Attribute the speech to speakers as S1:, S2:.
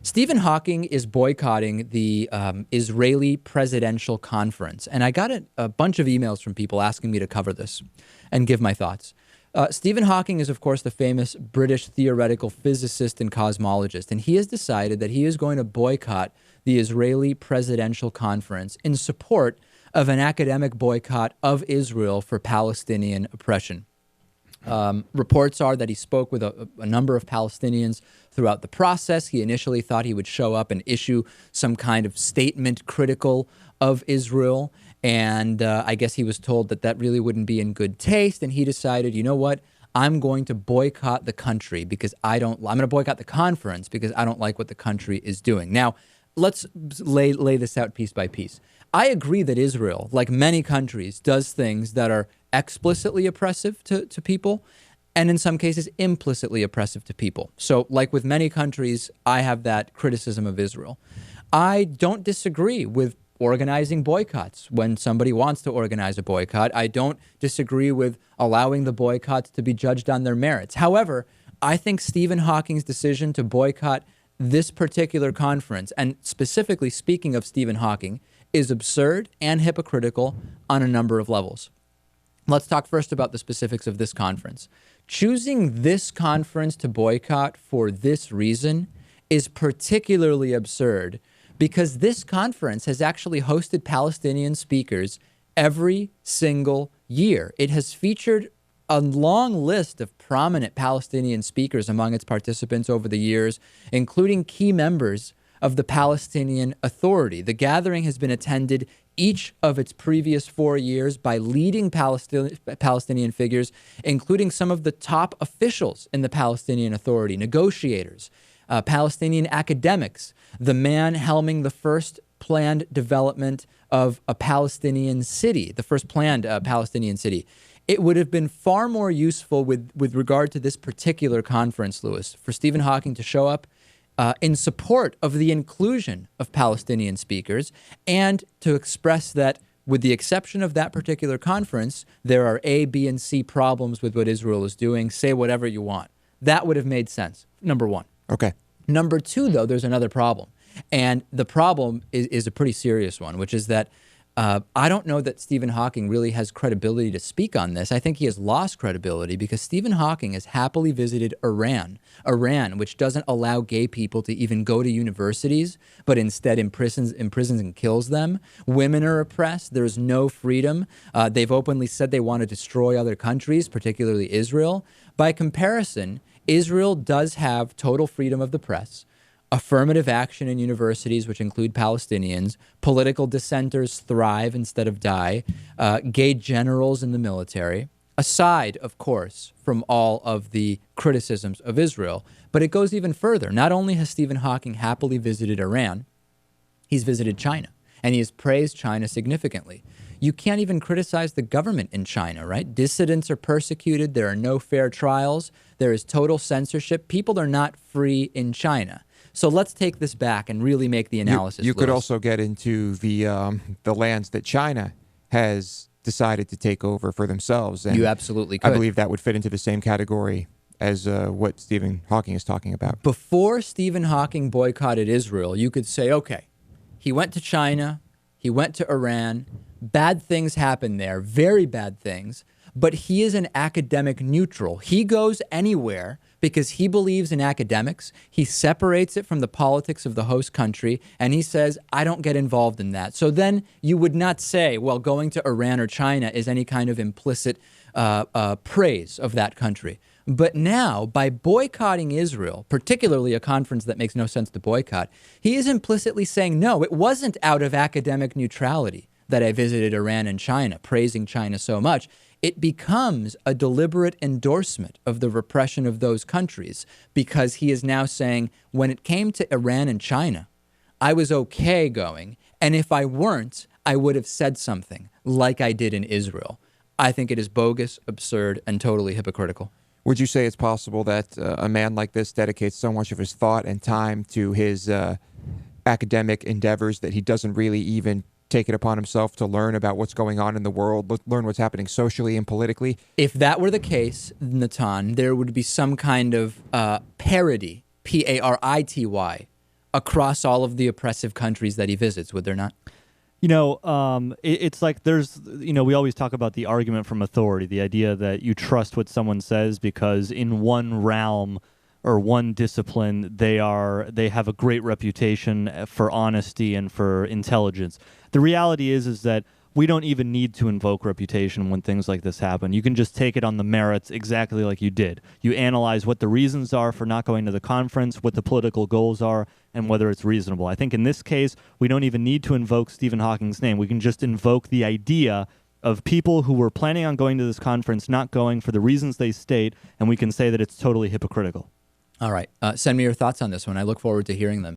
S1: Stephen Hawking is boycotting the Israeli presidential conference. And I got a bunch of emails from people asking me to cover this and give my thoughts. Stephen Hawking is, of course, the famous British theoretical physicist and cosmologist. And he has decided that he is going to boycott the Israeli presidential conference in support of an academic boycott of Israel for Palestinian oppression. Reports are that he spoke with a number of Palestinians throughout the process. He initially thought he would show up and issue some kind of statement critical of Israel. And I guess he was told that that really wouldn't be in good taste. And he decided, you know what? I'm going to boycott the country because I'm going to boycott the conference because I don't like what the country is doing. Now, let's lay this out piece by piece. I agree that Israel, like many countries, does things that are explicitly oppressive to people and in some cases implicitly oppressive to people. So like with many countries, I have that criticism of Israel. I don't disagree with organizing boycotts when somebody wants to organize a boycott. I don't disagree with allowing the boycotts to be judged on their merits. However, I think Stephen Hawking's decision to boycott this particular conference, and specifically speaking of Stephen Hawking, is absurd and hypocritical on a number of levels. Let's talk first about the specifics of this conference. Choosing this conference to boycott for this reason is particularly absurd because this conference has actually hosted Palestinian speakers every single year. It has featured a long list of prominent Palestinian speakers among its participants over the years, including key members of the Palestinian Authority. The gathering has been attended each of its previous 4 years by leading Palestinian figures, including some of the top officials in the Palestinian Authority, negotiators, Palestinian academics, the man helming the first planned development of a Palestinian city, the first planned Palestinian city. It would have been far more useful with regard to this particular conference, Louis, for Stephen Hawking to show up in support of the inclusion of Palestinian speakers and to express that with the exception of that particular conference, there are A, B, and C problems with what Israel is doing. Say whatever you want. That would have made sense, number one.
S2: Okay.
S1: Number two, though, there's another problem. And the problem is a pretty serious one, which is that I don't know that Stephen Hawking really has credibility to speak on this. I think he has lost credibility because Stephen Hawking has happily visited Iran, which doesn't allow gay people to even go to universities, but instead imprisons and kills them. Women are oppressed. There's no freedom. They've openly said they want to destroy other countries, particularly Israel. By comparison, Israel does have total freedom of the press, affirmative action in universities, which include Palestinians, political dissenters thrive instead of die, gay generals in the military, aside, of course, from all of the criticisms of Israel. But it goes even further. Not only has Stephen Hawking happily visited Iran, he's visited China, and he has praised China significantly. You can't even criticize the government in China, right? Dissidents are persecuted. There are no fair trials. There is total censorship. People are not free in China. So let's take this back and really make the analysis.
S2: You could also get into the lands that China has decided to take over for themselves. And
S1: you absolutely could.
S2: I believe that would fit into the same category as what Stephen Hawking is talking about.
S1: Before Stephen Hawking boycotted Israel, you could say, okay, he went to China, he went to Iran, bad things happened there, very bad things, but he is an academic neutral. He goes anywhere because he believes in academics. He separates it from the politics of the host country, and he says, I don't get involved in that. So then you would not say, well, going to Iran or China is any kind of implicit praise of that country. But now, by boycotting Israel, particularly a conference that makes no sense to boycott, he is implicitly saying, no, it wasn't out of academic neutrality that I visited Iran and China, praising China so much. It becomes a deliberate endorsement of the repression of those countries because he is now saying, when it came to Iran and China, I was okay going, and if I weren't, I would have said something like I did in Israel. I think it is bogus, absurd, and totally hypocritical.
S2: Would you say it's possible that a man like this dedicates so much of his thought and time to his academic endeavors that he doesn't really even take it upon himself to learn about what's going on in the world, learn what's happening socially and politically?
S1: If that were the case, Natan, there would be some kind of parody, Parity, across all of the oppressive countries that he visits, would there not?
S3: It's like there's, we always talk about the argument from authority, the idea that you trust what someone says because in one realm or one discipline, they have a great reputation for honesty and for intelligence. The reality is that we don't even need to invoke reputation when things like this happen. You can just take it on the merits exactly like you did. You analyze what the reasons are for not going to the conference, what the political goals are, and whether it's reasonable. I think in this case, we don't even need to invoke Stephen Hawking's name. We can just invoke the idea of people who were planning on going to this conference not going for the reasons they state, and we can say that it's totally hypocritical.
S1: All right. Send me your thoughts on this one. I look forward to hearing them.